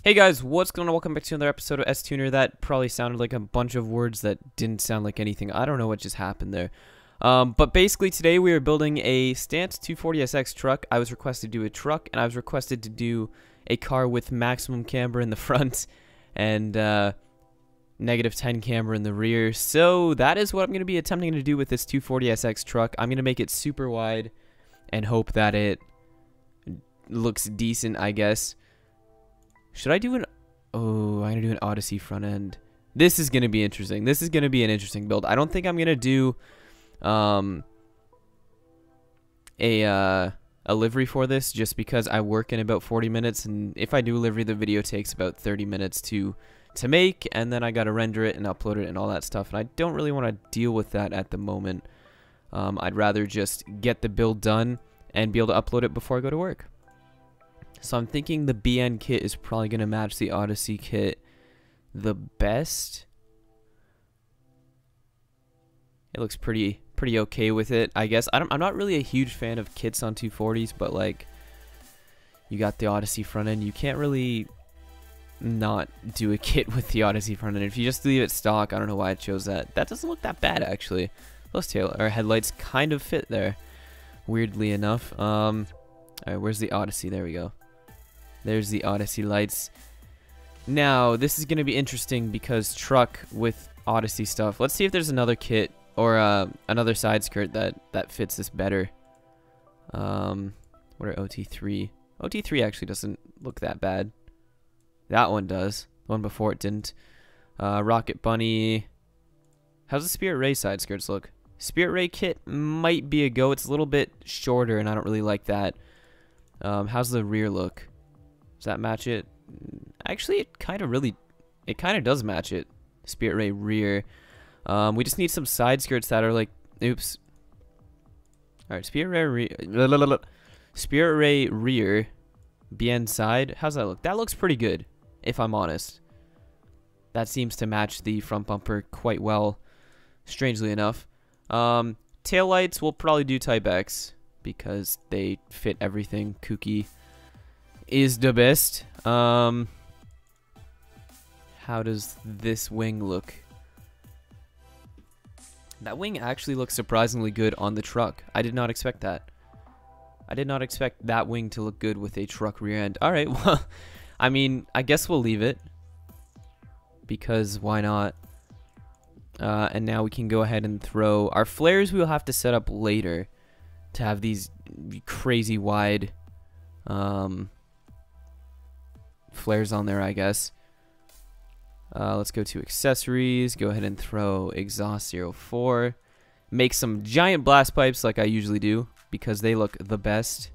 Hey guys, what's going on? Welcome back to another episode of S-Tuner. That probably sounded like a bunch of words that didn't sound like anything. I don't know what just happened there. But basically today we are building a Stance 240SX truck. I was requested to do a truck, and I was requested to do a car with maximum camber in the front and negative 10 camber in the rear. So that is what I'm going to be attempting to do with this 240SX truck. I'm going to make it super wide and hope that it looks decent, I guess. Should I do an... Oh, I'm going to do an Odyssey front end. This is going to be interesting. This is going to be an interesting build. I don't think I'm going to do a livery for this just because I work in about 40 minutes. And if I do a livery, the video takes about 30 minutes to make. And then I got to render it and upload it and all that stuff. And I don't really want to deal with that at the moment. I'd rather just get the build done and be able to upload it before I go to work. So I'm thinking the BN kit is probably going to match the Odyssey kit the best. It looks pretty okay with it, I guess. I'm not really a huge fan of kits on 240s, but like you got the Odyssey front end, you can't really not do a kit with the Odyssey front end. If you just leave it stock, I don't know why I chose that. That doesn't look that bad actually. Those headlights kind of fit there, weirdly enough. Alright, where's the Odyssey? There we go. There's the Odyssey lights. Now, this is going to be interesting because truck with Odyssey stuff. Let's see if there's another kit or another side skirt that fits this better. What are OT3? OT3 actually doesn't look that bad. That one does. The one before it didn't. Rocket Bunny. How's the Spirit Ray side skirts look? Spirit Ray kit might be a go. It's a little bit shorter and I don't really like that. How's the rear look? Does that match it? Actually, it kind of does match it. Spirit Ray rear. We just need some side skirts that are like, oops. All right, Spirit Ray rear, BN side. How's that look? That looks pretty good, if I'm honest. That seems to match the front bumper quite well, strangely enough. Tail lights, we'll probably do Type X because they fit everything. Kooky is the best. How does this wing look? That wing actually looks surprisingly good on the truck. I did not expect that. I did not expect that wing to look good with a truck rear end. Alright, well, I mean, I guess we'll leave it. Because why not? And now we can go ahead and throw... Our flares we'll have to set up later to have these crazy wide flares on there, I guess. Let's go to accessories. Go ahead and throw exhaust 04. Make some giant blast pipes like I usually do because they look the best.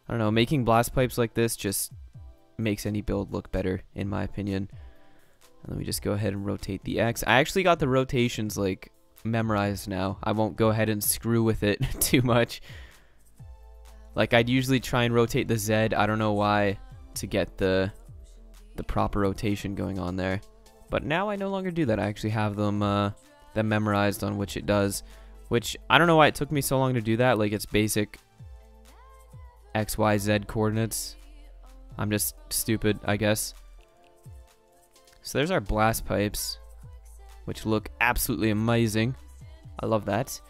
I don't know, making blast pipes like this just makes any build look better in my opinion. And then we just go ahead and rotate the X. I actually got the rotations like memorized now. I won't go ahead and screw with it too much. Like I'd usually try and rotate the Z. I don't know why, to get the proper rotation going on there. But now I no longer do that. I actually have them memorized on which it does. Which, I don't know why it took me so long to do that. Like, it's basic X, Y, Z coordinates. I'm just stupid, I guess. So there's our blast pipes, which look absolutely amazing. I love that.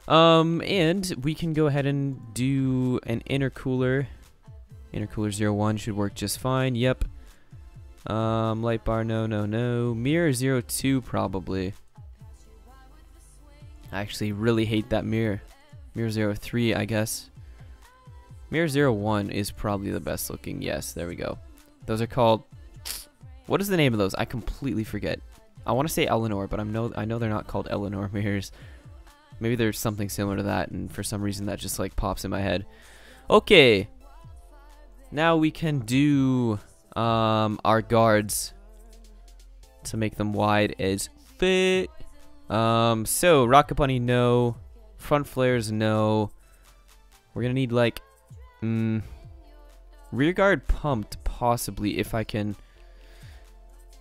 And we can go ahead and do an intercooler. Intercooler 01 should work just fine. Yep. Light bar, no. Mirror 02 probably. I actually really hate that mirror. Mirror 03, I guess. Mirror 01 is probably the best looking. Yes, there we go. Those are called... What is the name of those? I completely forget. I want to say Eleanor, but I know they're not called Eleanor mirrors. Maybe there's something similar to that, and for some reason that just like pops in my head. Okay. Now we can do our guards to make them wide as fit. So Rocket Bunny, no. Front flares, no. We're gonna need like rear guard pumped, possibly, if I can.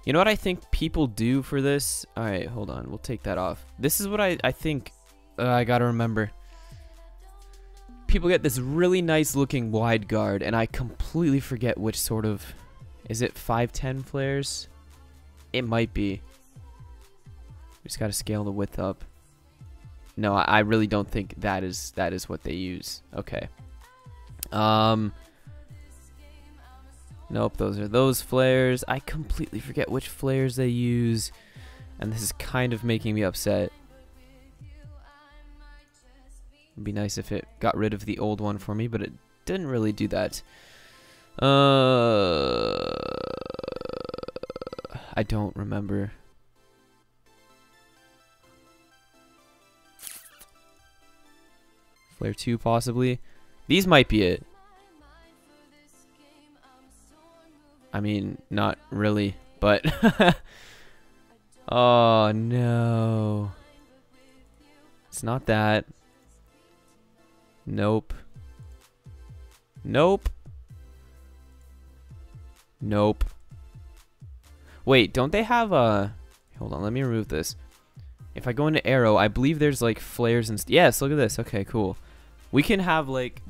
You know what I think people do for this? Alright, hold on, we'll take that off. This is what I think I gotta remember. People get this really nice looking wide guard, and I completely forget which sort of Is it 510 flares? It might be. We just gotta scale the width up. No, I really don't think that is what they use. Okay. Nope, those are those flares. I completely forget which flares they use, and this is kind of making me upset. It'd be nice if it got rid of the old one for me, but it didn't really do that. I don't remember. Flare 2 possibly. These might be it. I mean, not really, but oh no. It's not that. Nope. Nope. Nope. Wait, don't they have a... Hold on, let me remove this. If I go into arrow, I believe there's like flares and... Yes, look at this. Okay, cool. We can have like...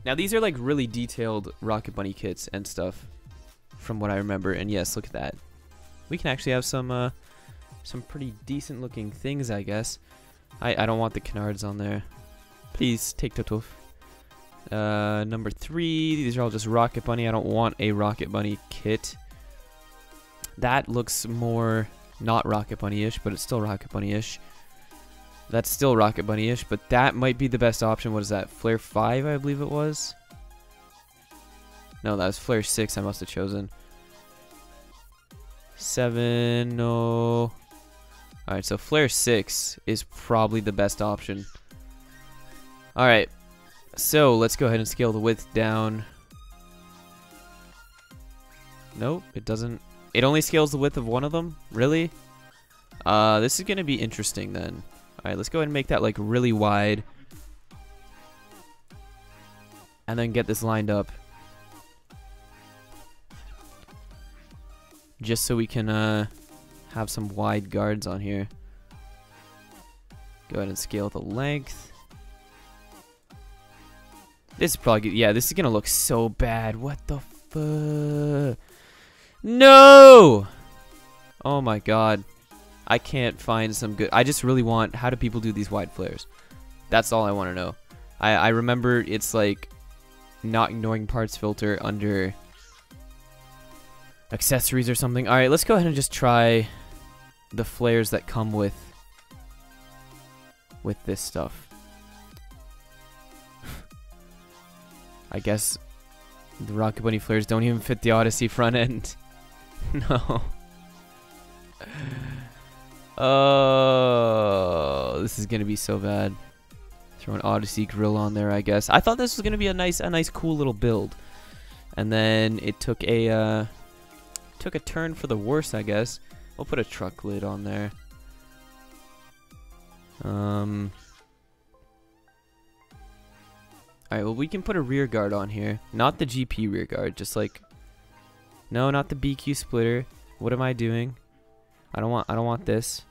Now these are like really detailed Rocket Bunny kits and stuff, from what I remember. And yes, look at that. We can actually have some pretty decent looking things, I guess. I don't want the canards on there. Please take Totuf. Number 3. These are all just Rocket Bunny. I don't want a Rocket Bunny kit. That looks more not Rocket Bunny-ish, but it's still Rocket Bunny-ish. That's still Rocket Bunny-ish, but that might be the best option. What is that? Flare 5, I believe it was? No, that was Flare 6 I must have chosen. 7, no. Alright, so Flare 6 is probably the best option. Alright, so let's go ahead and scale the width down. Nope, it doesn't. It only scales the width of one of them? Really? This is going to be interesting then. Alright, let's go ahead and make that like really wide. And then get this lined up. Just so we can have some wide guards on here. Go ahead and scale the length. This is probably good. Yeah, this is going to look so bad. What the fuck? No! Oh my god. I can't find some good... I just really want... How do people do these wide flares? That's all I want to know. I remember it's like not ignoring parts filter under accessories or something. Alright, let's go ahead and just try the flares that come with this stuff. I guess the Rocket Bunny flares don't even fit the Odyssey front end. No. Oh, this is gonna be so bad. Throw an Odyssey grill on there, I guess. I thought this was gonna be a nice, cool little build, and then it took a turn for the worse, I guess. We'll put a truck lid on there. Alright, well, we can put a rear guard on here. Not the GP rear guard, just like... No, not the BQ splitter. What am I doing? I don't want this.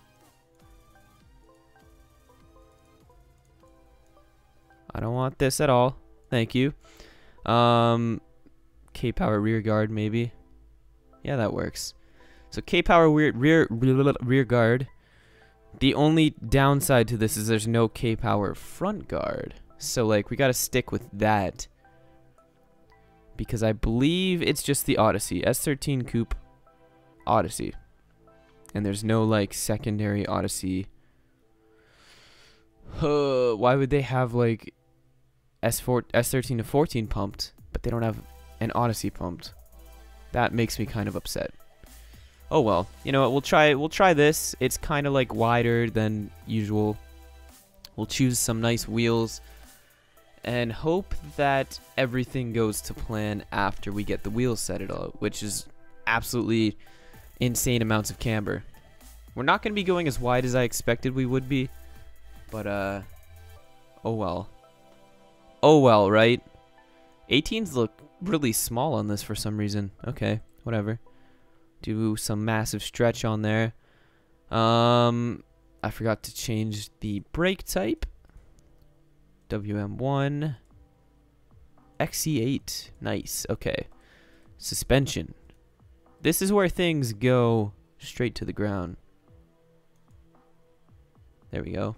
I don't want this at all. Thank you. K-Power rear guard, maybe. Yeah, that works. So K-Power rear guard. The only downside to this is there's no K-Power front guard. So, like, we gotta stick with that. Because I believe it's just the Odyssey. S13 Coupe Odyssey. And there's no, like, secondary Odyssey. Why would they have, like, S13 to 14 pumped, but they don't have an Odyssey pumped? That makes me kind of upset. Oh well, you know what? We'll try this. It's kind of like wider than usual. We'll choose some nice wheels and hope that everything goes to plan after we get the wheels set it up, which is absolutely insane amounts of camber. We're not going to be going as wide as I expected we would be, but oh well. Oh well, right? 18s look really small on this for some reason. Okay, whatever. Do some massive stretch on there. I forgot to change the brake type. WM1. XE8. Nice. Okay. Suspension. This is where things go straight to the ground. There we go.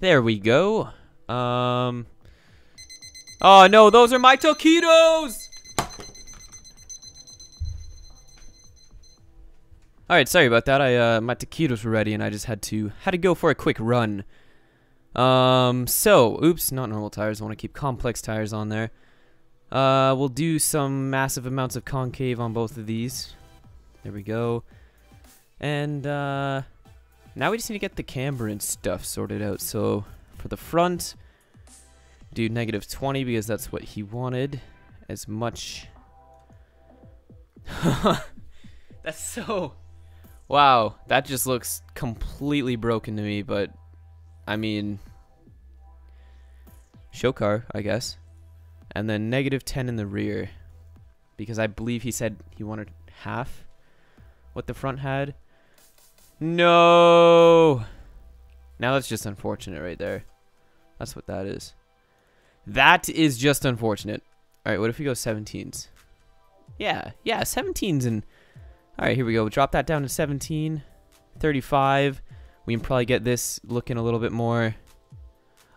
There we go. Oh no, those are my taquitos! Alright, sorry about that. My taquitos were ready and I just had to go for a quick run. So, oops, not normal tires. I want to keep complex tires on there. We'll do some massive amounts of concave on both of these. There we go. And, now we just need to get the camber and stuff sorted out. So, for the front, do -20 because that's what he wanted. As much... That's so... Wow, that just looks completely broken to me, but... I mean... Show car, I guess. And then -10 in the rear. Because I believe he said he wanted half what the front had. No! Now that's just unfortunate right there. That's what that is. That is just unfortunate. Alright, what if we go 17s? Yeah, 17s and... Alright, here we go. We'll drop that down to 17. 35. We can probably get this looking a little bit more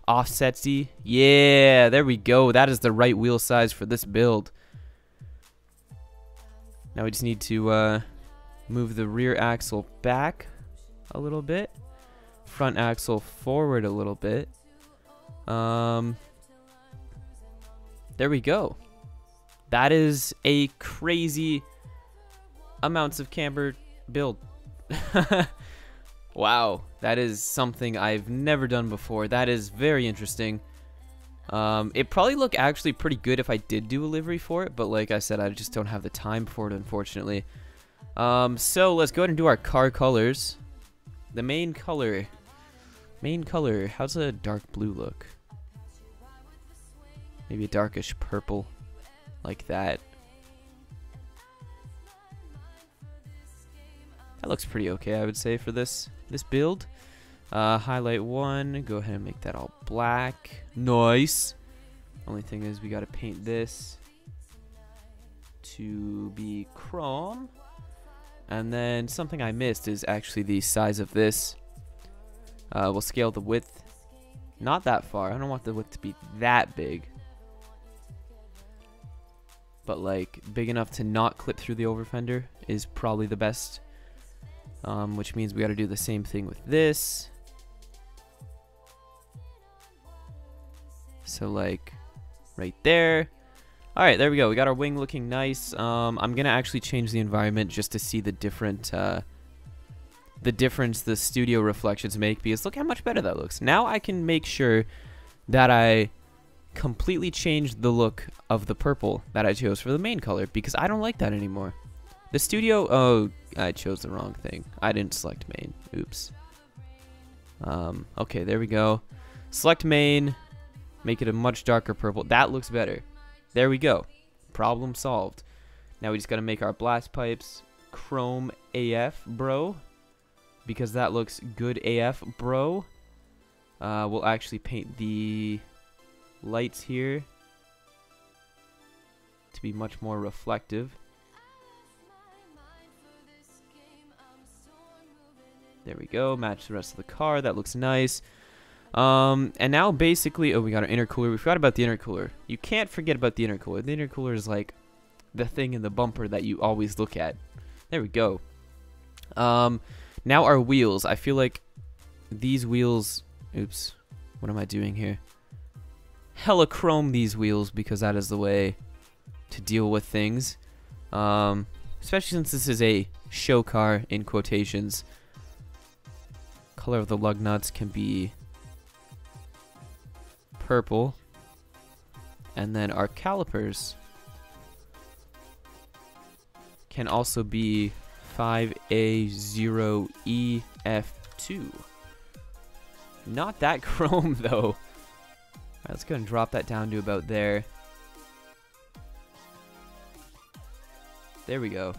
offsetsy. Yeah, there we go. That is the right wheel size for this build. Now we just need to move the rear axle back a little bit. Front axle forward a little bit. There we go. That is a crazy amounts of camber build. Wow, that is something I've never done before. That is very interesting. It probably look actually pretty good if I did do a livery for it, but like I said, I just don't have the time for it, unfortunately. So let's go ahead and do our car colors. The main color. How's a dark blue look? Maybe a darkish purple, like that. That looks pretty okay, I would say, for this build. Highlight 1. Go ahead and make that all black. Nice. Only thing is we got to paint this to be chrome. And then something I missed is actually the size of this. We'll scale the width. Not that far. I don't want the width to be that big. But like big enough to not clip through the over fender is probably the best. Which means we got to do the same thing with this. So like right there. All right, there we go. We got our wing looking nice. I'm gonna actually change the environment just to see the difference the studio reflections make, because look how much better that looks. Now I can make sure that I completely changed the look of the purple that I chose for the main color, because I don't like that anymore. The studio, oh, I chose the wrong thing. I didn't select main. Oops. Okay, there we go. Select main. Make it a much darker purple. That looks better. There we go. Problem solved. Now we just got to make our blast pipes chrome AF, bro. Because that looks good AF, bro. We'll actually paint the lights here to be much more reflective. There we go. Match the rest of the car. That looks nice. And now basically, oh, we got our intercooler. We forgot about the intercooler. You can't forget about the intercooler. The intercooler is like the thing in the bumper that you always look at. There we go. Now our wheels. I feel like these wheels... Oops. What am I doing here? Hella chrome these wheels, because that is the way to deal with things. Especially since this is a show car, in quotations. Color of the lug nuts can be purple. And then our calipers can also be 5A0EF2. Not that chrome though. Alright, let's go and drop that down to about there. There we go.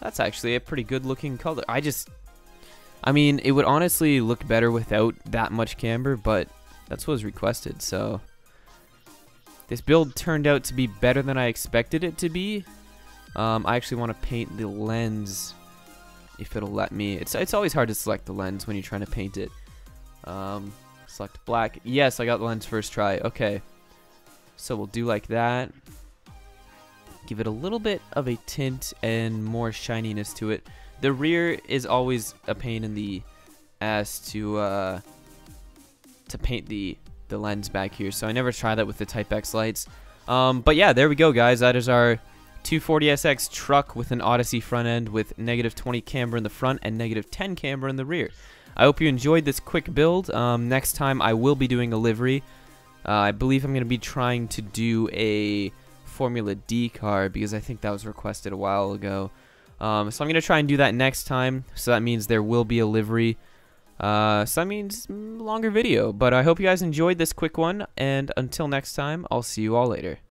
That's actually a pretty good looking color. I mean, it would honestly look better without that much camber, but that's what was requested, so. This build turned out to be better than I expected it to be. I actually want to paint the lens, if it'll let me. It's always hard to select the lens when you're trying to paint it. Select black. Yes, I got the lens first try. Okay. So we'll do like that. Give it a little bit of a tint and more shininess to it. The rear is always a pain in the ass to paint the lens back here, so I never try that with the Type X lights. But yeah, there we go, guys. That is our 240SX truck with an Odyssey front end with -20 camber in the front and -10 camber in the rear. I hope you enjoyed this quick build. Next time I will be doing a livery. I believe I'm going to be trying to do a Formula D car because I think that was requested a while ago. So I'm going to try and do that next time. So that means there will be a livery. So that means longer video. But I hope you guys enjoyed this quick one. And until next time, I'll see you all later.